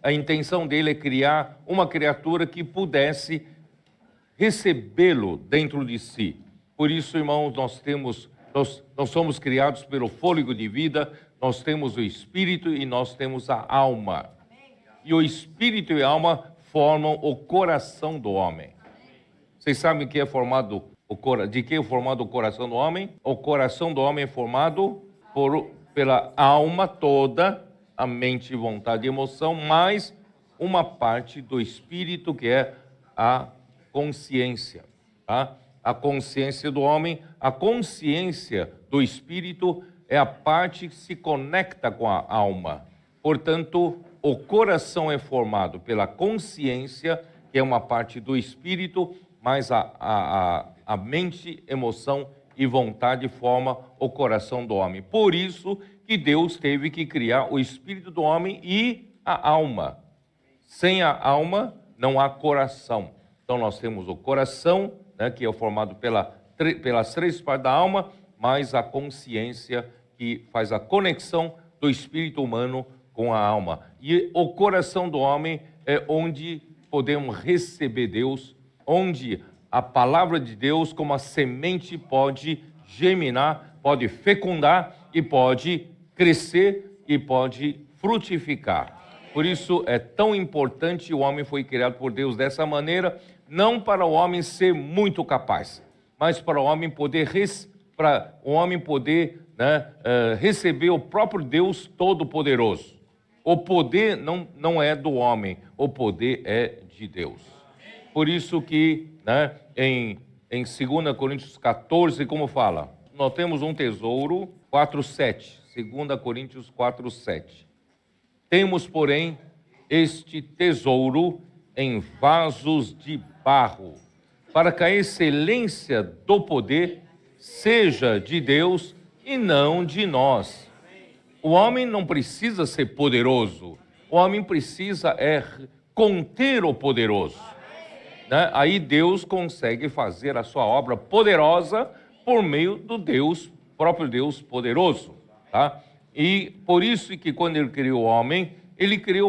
a intenção dele é criar uma criatura que pudesse recebê-lo dentro de si. Por isso, irmãos, nós somos criados pelo fôlego de vida, nós temos o espírito e nós temos a alma. E o espírito e a alma formam o coração do homem. Vocês sabem que é formado de que é formado o coração do homem? O coração do homem é formado pela alma toda, a mente, vontade e emoção, mais uma parte do espírito que é a consciência, tá? A consciência do homem, a consciência do espírito é a parte que se conecta com a alma. Portanto, o coração é formado pela consciência, que é uma parte do espírito, mas a mente, emoção e vontade forma o coração do homem. Por isso que Deus teve que criar o espírito do homem e a alma. Sem a alma não há coração. Então nós temos o coração, né, que é formado pelas três partes da alma, mais a consciência que faz a conexão do espírito humano com a alma. E o coração do homem é onde podemos receber Deus, onde a palavra de Deus, como a semente, pode germinar, pode fecundar e pode crescer e pode frutificar. Por isso é tão importante, o homem foi criado por Deus dessa maneira, não para o homem ser muito capaz, mas para o homem poder, receber o próprio Deus Todo-Poderoso. O poder não é do homem, o poder é de Deus. Por isso que, né, em 2 Coríntios 14, como fala? Nós temos um tesouro, 4:7. 2 Coríntios 4:7. Temos, porém, este tesouro em vasos de barro, para que a excelência do poder seja de Deus e não de nós. O homem não precisa ser poderoso, o homem precisa conter o poderoso. Né? Aí Deus consegue fazer a sua obra poderosa por meio do próprio Deus poderoso. Tá? E por isso que quando ele criou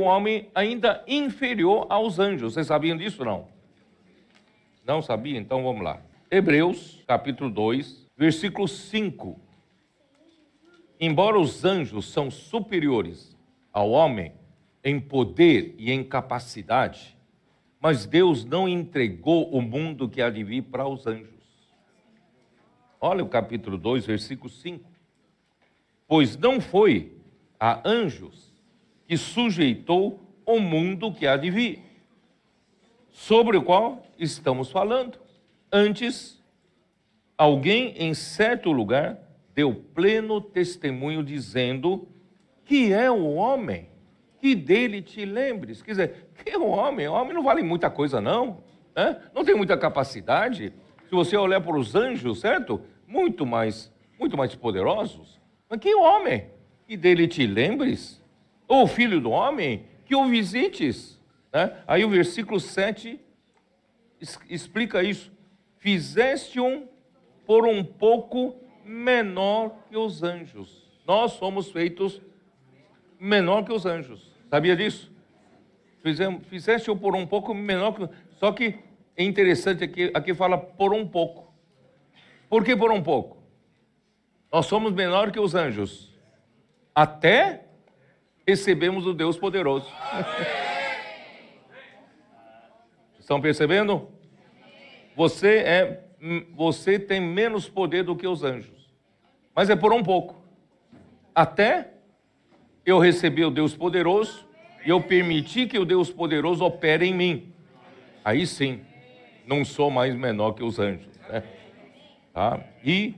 o homem ainda inferior aos anjos. Vocês sabiam disso, não? Não sabia? Então vamos lá. Hebreus, capítulo 2, versículo 5. Embora os anjos são superiores ao homem em poder e em capacidade, mas Deus não entregou o mundo que há de vir para os anjos. Olha o capítulo 2, versículo 5. Pois não foi a anjos que sujeitou o mundo que há de vir, sobre o qual estamos falando. Antes, alguém em certo lugar deu pleno testemunho dizendo que é o homem, que dele te lembres. Quer dizer, que é o homem? O homem não vale muita coisa não, né? Não tem muita capacidade. Se você olhar para os anjos, certo? Muito mais poderosos. Mas que homem? Que dele te lembres? Ou filho do homem? Que o visites? Né? Aí o versículo 7 explica isso. Fizeste-o por um pouco menor que os anjos. Nós somos feitos menor que os anjos. Sabia disso? Fizeste-o por um pouco menor que... Só que é interessante aqui fala por um pouco. Por que por um pouco? Nós somos menor que os anjos. Até recebemos o Deus poderoso. Estão percebendo? Você tem menos poder do que os anjos. Mas é por um pouco. Até eu receber o Deus poderoso e eu permitir que o Deus poderoso opere em mim. Aí sim, não sou mais menor que os anjos. Né? Tá? E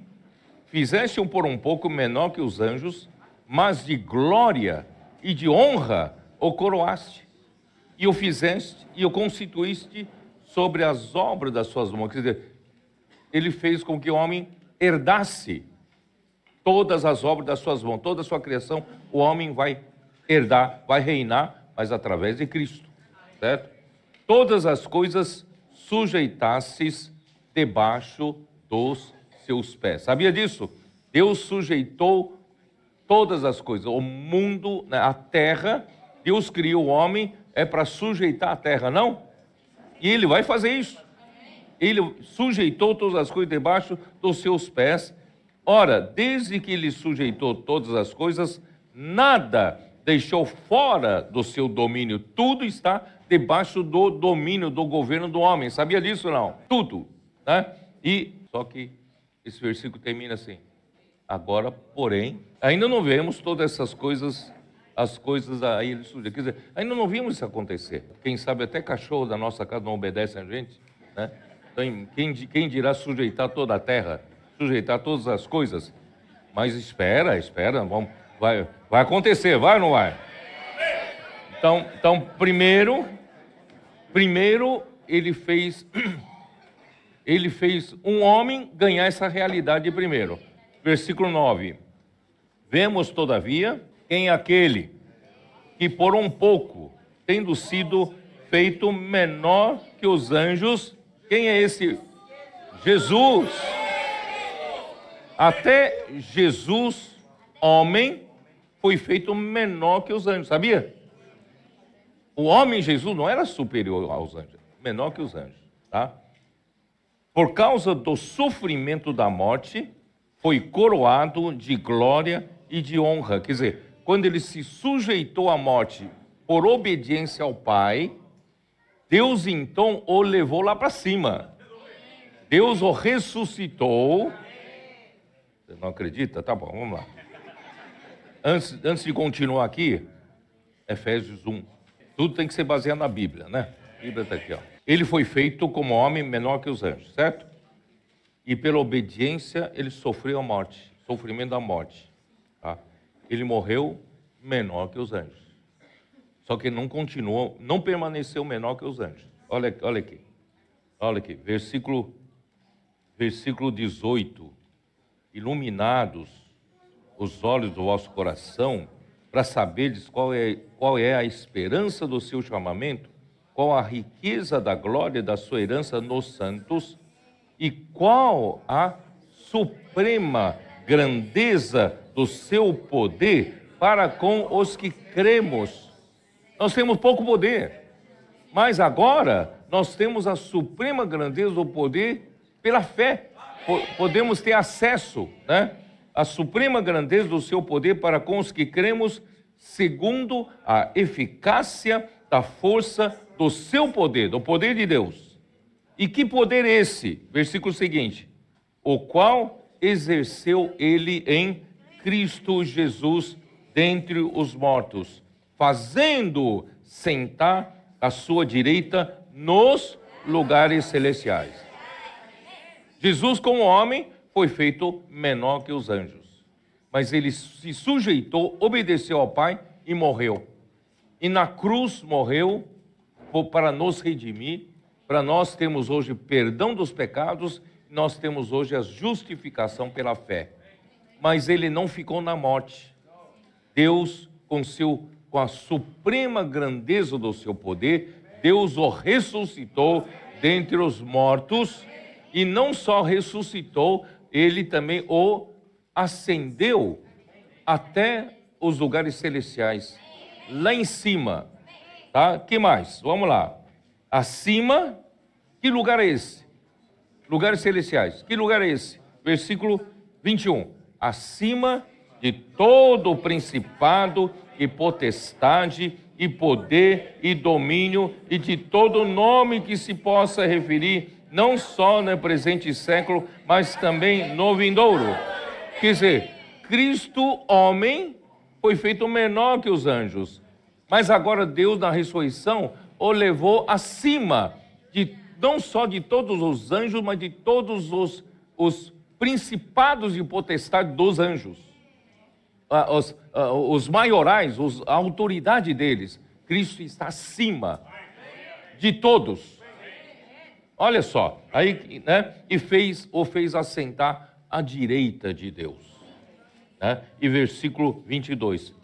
fizeste-o por um pouco menor que os anjos, mas de glória e de honra o coroaste. E o fizeste e o constituíste sobre as obras das suas mãos. Quer dizer, ele fez com que o homem herdasse todas as obras das suas mãos, toda a sua criação, o homem vai herdar, vai reinar, mas através de Cristo, certo? Todas as coisas sujeitasses debaixo dos seus pés. Sabia disso? Deus sujeitou todas as coisas, o mundo, a terra, Deus criou o homem é para sujeitar a terra, não? E ele vai fazer isso. Ele sujeitou todas as coisas debaixo dos seus pés. Ora, desde que ele sujeitou todas as coisas, nada deixou fora do seu domínio. Tudo está debaixo do domínio, do governo do homem. Sabia disso, não? Tudo, né? E, só que esse versículo termina assim. Agora, porém, ainda não vemos todas essas coisas, as coisas aí ele sujeitou. Quer dizer, ainda não vimos isso acontecer. Quem sabe até cachorro da nossa casa não obedece a gente, né? Então, quem dirá sujeitar toda a terra, sujeitar todas as coisas? Mas espera, vai acontecer, vai ou não vai? Então primeiro ele fez um homem ganhar essa realidade primeiro. Versículo 9. Vemos, todavia, quem é aquele que por um pouco, tendo sido feito menor que os anjos, quem é esse? Jesus. Até Jesus, homem, foi feito menor que os anjos, sabia? O homem Jesus não era superior aos anjos, menor que os anjos, tá? Por causa do sofrimento da morte, foi coroado de glória e de honra. Quer dizer, quando ele se sujeitou à morte por obediência ao Pai, Deus então o levou lá para cima. Deus o ressuscitou. Você não acredita? Tá bom, vamos lá. Antes de continuar aqui, Efésios 1. Tudo tem que ser baseado na Bíblia, né? A Bíblia está aqui, ó. Ele foi feito como homem menor que os anjos, certo? E pela obediência ele sofreu a morte, sofrimento da morte. Tá? Ele morreu menor que os anjos. Só que não continuou, não permaneceu menor que os anjos. Olha aqui, versículo 18. Iluminados os olhos do vosso coração, para saberdes qual é a esperança do seu chamamento, qual a riqueza da glória da sua herança nos santos, e qual a suprema grandeza do seu poder para com os que cremos. Nós temos pouco poder, mas agora nós temos a suprema grandeza do poder pela fé. Podemos ter acesso, né, à suprema grandeza do seu poder para com os que cremos, segundo a eficácia da força do seu poder, do poder de Deus. E que poder esse? Versículo seguinte. O qual exerceu ele em Cristo Jesus dentre os mortos, fazendo sentar à sua direita nos lugares celestiais. Jesus, como homem, foi feito menor que os anjos. Mas ele se sujeitou, obedeceu ao Pai e morreu. E na cruz morreu para nos redimir, para nós termos hoje perdão dos pecados, nós temos hoje a justificação pela fé. Mas ele não ficou na morte. Deus, com a suprema grandeza do seu poder, Deus o ressuscitou dentre os mortos, e não só ressuscitou, ele também o ascendeu até os lugares celestiais, lá em cima. Tá? Que mais? Vamos lá. Acima, que lugar é esse? Lugares celestiais. Que lugar é esse? Versículo 21. Acima de todo o principado e potestade e poder e domínio e de todo nome que se possa referir, não só no presente século, mas também no vindouro. Quer dizer, Cristo, homem, foi feito menor que os anjos. Mas agora Deus, na ressurreição, o levou acima, não só de todos os anjos, mas de todos os principados e potestades dos anjos. Os maiorais, a autoridade deles. Cristo está acima de todos. Olha só, aí, né, e o fez assentar à direita de Deus. Né? E versículo 22.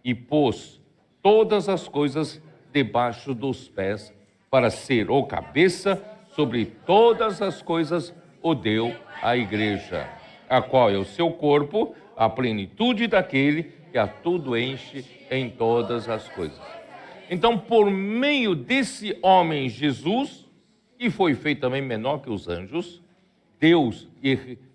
E pôs todas as coisas debaixo dos pés, para ser o cabeça sobre todas as coisas, o deu à igreja, a qual é o seu corpo, a plenitude daquele que a tudo enche em todas as coisas. Então, por meio desse homem Jesus, que foi feito também menor que os anjos, Deus,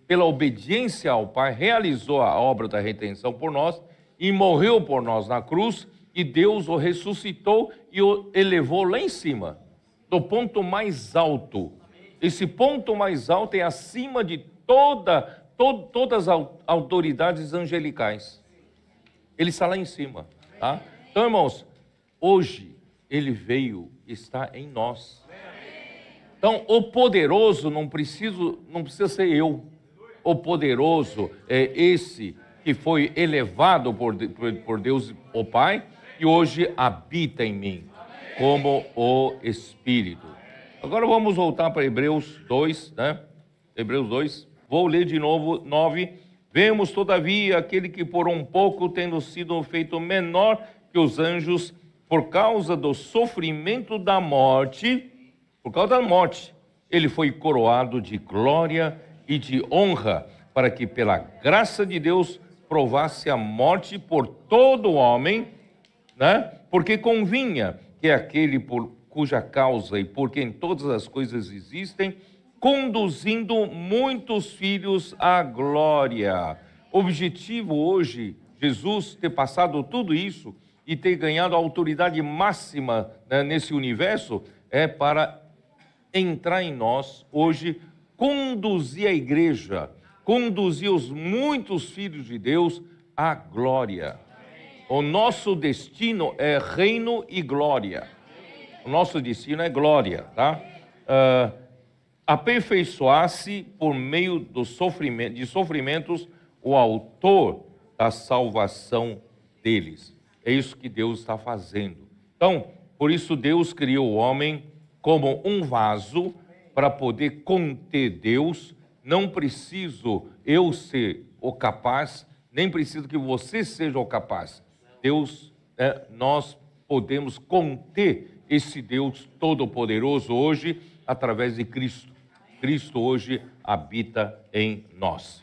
pela obediência ao Pai, realizou a obra da redenção por nós e morreu por nós na cruz, e Deus o ressuscitou e o elevou lá em cima, do ponto mais alto. Esse ponto mais alto é acima de todas as autoridades angelicais. Ele está lá em cima, tá? Então, irmãos, hoje ele veio, está em nós. Então, o poderoso não precisa ser eu. O poderoso é esse que foi elevado por Deus, o Pai, e hoje habita em mim, como o Espírito. Agora vamos voltar para Hebreus 2, né? Hebreus 2, vou ler de novo, 9. Vemos, todavia, aquele que por um pouco, tendo sido feito menor que os anjos, por causa do sofrimento da morte, ele foi coroado de glória e de honra, para que pela graça de Deus provasse a morte por todo homem, né? Porque convinha que aquele por cuja causa e por quem todas as coisas existem, conduzindo muitos filhos à glória. O objetivo hoje, Jesus ter passado tudo isso e ter ganhado a autoridade máxima, né, nesse universo, é para entrar em nós hoje, conduzir a igreja, conduzir os muitos filhos de Deus à glória. O nosso destino é reino e glória. O nosso destino é glória, tá? Aperfeiçoar-se por meio de sofrimentos o autor da salvação deles. É isso que Deus está fazendo. Então, por isso Deus criou o homem como um vaso para poder conter Deus. Não preciso eu ser o capaz, nem preciso que você seja o capaz. Deus, nós podemos conter esse Deus Todo-Poderoso hoje através de Cristo. Cristo hoje habita em nós.